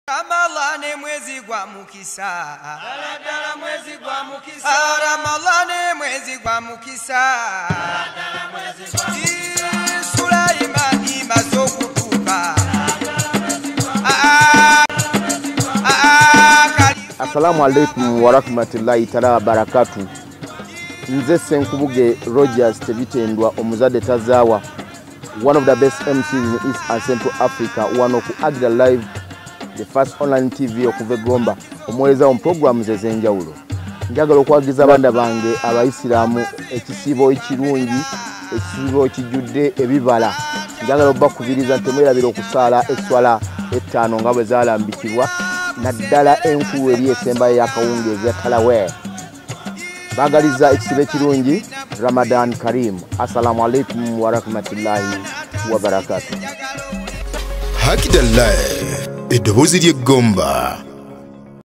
Ramadhani mwezi gwa mukisa. Daladala mwezi gwa mukisa. Ramadhani mwezi gwa mukisa. Daladala mwezi gwa mukisa. Sulaimani mazokutuka. Assalamu alaikum wa rahmatullahi ta'ala wa barakatuh. Nze Senkubuge Rogers Tebitendwa omuzade tazawa, one of the best MCs in East and Central Africa, one of Agda Live, the first online TV okuva Gomba, omweza on programs ezenjawulo. Njagala okwagiza banda bange abayisiramu ekisibo ekirungi, ekisibo ekijjudde ebibala. Njagala obbakubiriza nti mwerabira okusaala eswala ettaano nga bwe zaalambikibwa naddala enkulu eri esembayo y'akawungeezi ya Talawe. Bagaliza ekisibo ekirungi Ramadan Karim. Assalamu alaikum wa rahmatullahi wa barakatuh. Agda Live, eddoboozi ly'eggomba.